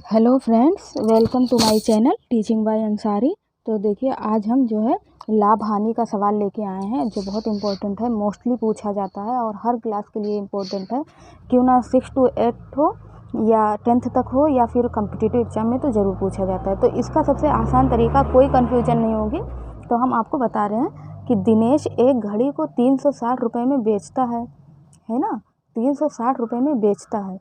Hello friends, welcome to my channel teaching by Ansari. तो देखिए, आज हम जो है लाभ हानि का सवाल लेके आए हैं जो बहुत इम्पोर्टेंट है, मोस्टली पूछा जाता है और हर क्लास के लिए इम्पोर्टेंट है। क्यों ना 6 to 8 हो या 10th तक हो या फिर कम्पिटिटिव एग्जाम में तो ज़रूर पूछा जाता है। तो इसका सबसे आसान तरीका, कोई कन्फ्यूजन नहीं होगी। तो हम आपको बता रहे हैं कि दिनेश एक घड़ी को 360 रुपये में बेचता है ना, 360 रुपये में बेचता है।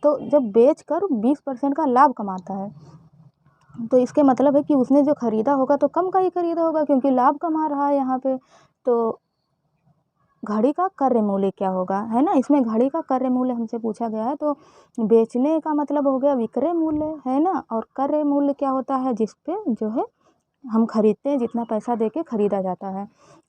तो जब बेचकर 20% का लाभ कमाता है, तो इसके मतलब है कि उसने जो ख़रीदा होगा तो कम का ही ख़रीदा होगा, क्योंकि लाभ कमा रहा है यहाँ पे। तो घड़ी का क्रय मूल्य क्या होगा, है ना। इसमें घड़ी का क्रय मूल्य हमसे पूछा गया है। तो बेचने का मतलब हो गया विक्रय मूल्य, है ना। और क्रय मूल्य क्या होता है, जिस पे जो है हम खरीदते हैं, जितना पैसा देके ख़रीदा जाता है।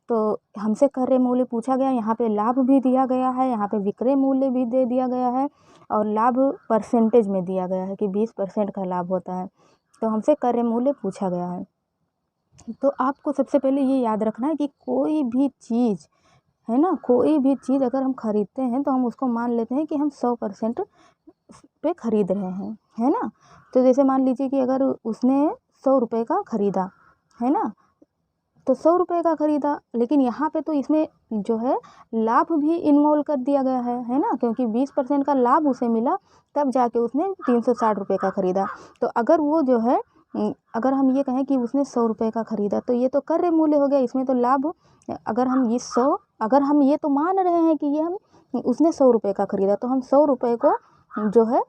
तो हमसे क्रय मूल्य पूछा गया, यहाँ पे लाभ भी दिया गया है, यहाँ पे विक्रय मूल्य भी दे दिया गया है और लाभ परसेंटेज में दिया गया है कि 20% का लाभ होता है। तो हमसे क्रय मूल्य पूछा गया है। तो आपको सबसे पहले ये याद रखना है कि कोई भी चीज़, है ना, कोई भी चीज़ अगर हम खरीदते हैं तो हम उसको मान लेते हैं कि हम 100% पे खरीद रहे हैं, है ना। तो जैसे मान लीजिए कि अगर उसने 100 रुपये का ख़रीदा, है ना, तो 100 रुपये का ख़रीदा, लेकिन यहाँ पे तो इसमें जो है लाभ भी इन्वॉल्व कर दिया गया है ना, क्योंकि 20% का लाभ उसे मिला, तब जाके उसने 360 रुपये का ख़रीदा। तो अगर वो जो है, अगर हम ये कहें कि उसने 100 रुपये का ख़रीदा, तो ये तो क्रय मूल्य हो गया, इसमें तो लाभ, अगर हम ये तो मान रहे हैं कि ये हम उसने 100 रुपये का ख़रीदा, तो हम 100 रुपये को जो है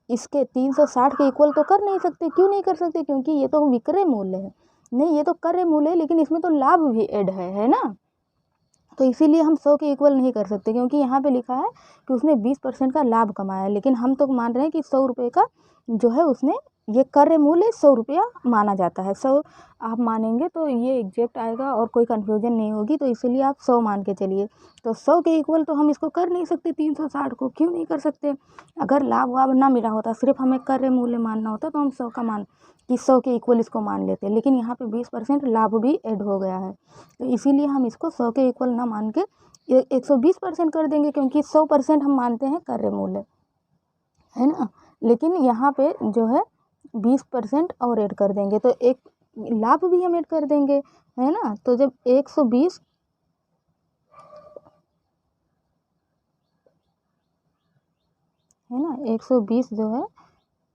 इसके 360 के इक्वल तो कर नहीं सकते। क्यों नहीं कर सकते, क्योंकि ये तो विक्रय मूल्य है। नहीं, ये तो क्रय मूल्य है, लेकिन इसमें तो लाभ भी ऐड है ना। तो इसीलिए हम 100 के इक्वल नहीं कर सकते, क्योंकि यहाँ पे लिखा है कि उसने 20% का लाभ कमाया, लेकिन हम तो मान रहे हैं कि 100 रुपये का जो है उसने, ये क्रय मूल्य 100 रुपया माना जाता है। 100 आप मानेंगे तो ये एग्जैक्ट आएगा और कोई कन्फ्यूजन नहीं होगी। तो इसीलिए आप 100 मान के चलिए। तो 100 के इक्वल तो हम इसको कर नहीं सकते 360 को। क्यों नहीं कर सकते, अगर लाभ वाभ ना मिला होता, सिर्फ हमें क्रय मूल्य मानना होता, तो हम 100 का मान कि 100 के इक्वल इसको मान लेते। लेकिन यहाँ पे 20% लाभ भी ऐड हो गया है, तो इसीलिए हम इसको 100 के इक्वल ना मान के 120% कर देंगे, क्योंकि 100% हम मानते हैं क्रय मूल्य, है ना। लेकिन यहाँ पे जो है 20% और ऐड कर देंगे, तो एक लाभ भी हम ऐड कर देंगे, है ना। तो जब 120 है ना, 120 जो है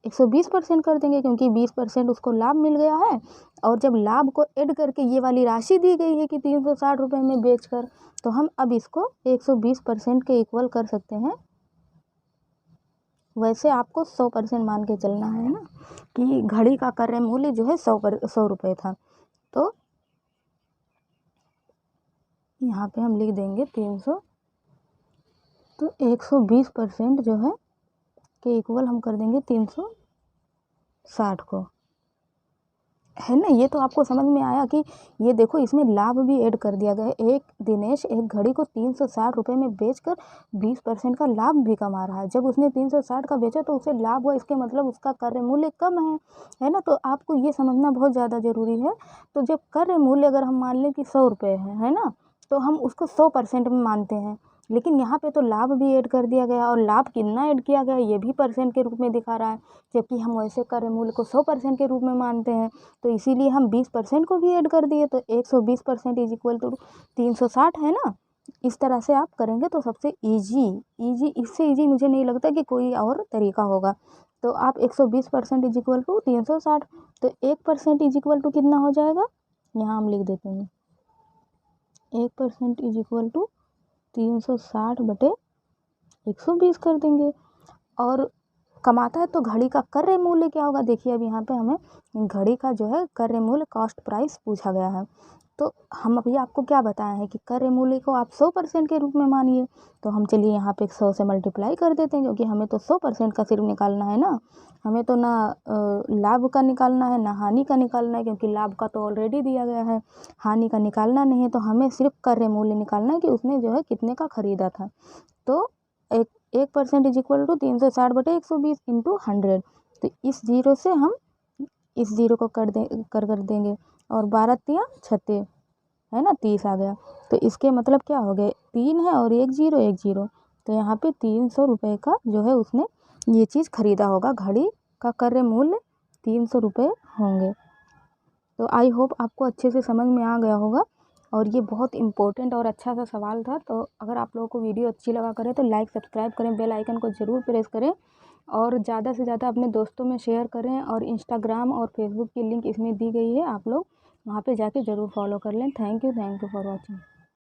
120% कर देंगे, क्योंकि 20% उसको लाभ मिल गया है। और जब लाभ को ऐड करके ये वाली राशि दी गई है कि 360 रुपये में बेचकर, तो हम अब इसको 120% के इक्वल कर सकते हैं। वैसे आपको 100% मान के चलना है ना, कि घड़ी का क्रय मूल्य जो है 100 रुपये था। तो यहाँ पे हम लिख देंगे 300, तो 120% जो है के इक्वल हम कर देंगे 360 को, है ना। ये तो आपको समझ में आया कि ये देखो, इसमें लाभ भी ऐड कर दिया गया है। एक दिनेश एक घड़ी को 360 रुपये में बेचकर 20% का लाभ भी कमा रहा है। जब उसने 360 का बेचा तो उसे लाभ हुआ, इसके मतलब उसका क्रय मूल्य कम है ना। तो आपको ये समझना बहुत ज़्यादा ज़रूरी है। तो जब क्रय मूल्य अगर हम मान लें कि 100 रुपये है ना, तो हम उसको 100% में मानते हैं। लेकिन यहाँ पे तो लाभ भी ऐड कर दिया गया, और लाभ कितना ऐड किया गया ये भी परसेंट के रूप में दिखा रहा है, जबकि हम वैसे क्रय मूल्य को 100% के रूप में मानते हैं। तो इसीलिए हम 20% को भी ऐड कर दिए, तो 120% इज इक्वल टू 360, है ना। इस तरह से आप करेंगे तो सबसे ईजी, इससे ईजी मुझे नहीं लगता कि कोई और तरीका होगा। तो आप 120% इज इक्वल टू 360, तो 1% इज इक्वल टू कितना हो जाएगा, यहाँ हम लिख देते हैं 1% इज इक्वल टू 360 बटे 120 कर देंगे। और कमाता है तो घड़ी का क्रय मूल्य क्या होगा, देखिए अब यहाँ पे हमें घड़ी का जो है क्रय मूल्य, कॉस्ट प्राइस पूछा गया है। तो हम अभी आपको क्या बताए हैं कि क्रय मूल्य को आप 100% के रूप में मानिए। तो हम चलिए यहाँ पे 100 से मल्टीप्लाई कर देते हैं, क्योंकि हमें तो 100% का सिर्फ निकालना है ना। हमें तो ना लाभ का निकालना है ना हानि का निकालना है, क्योंकि लाभ का तो ऑलरेडी दिया गया है, हानि का निकालना नहीं है। तो हमें सिर्फ क्रय मूल्य निकालना है कि उसने जो है कितने का ख़रीदा था। तो 1% इज इक्वल टू 360 बटे 120 इंटू 100। तो इस जीरो से हम इस जीरो को कर देंगे, और 12 तिया 36, है ना, 30 आ गया। तो इसके मतलब क्या हो गए, 3 है और 1 जीरो। तो यहाँ पे 300 रुपये का जो है उसने ये चीज़ ख़रीदा होगा, घड़ी का क्रय मूल्य 300 रुपये होंगे। तो आई होप आपको अच्छे से समझ में आ गया होगा और ये बहुत इम्पोर्टेंट और अच्छा सा सवाल था। तो अगर आप लोगों को वीडियो अच्छी लगा करे तो लाइक सब्सक्राइब करें, बेल आइकन को ज़रूर प्रेस करें और ज़्यादा से ज़्यादा अपने दोस्तों में शेयर करें। और इंस्टाग्राम और फेसबुक की लिंक इसमें दी गई है, आप लोग वहाँ पे जाके ज़रूर फॉलो कर लें। Thank you for watching.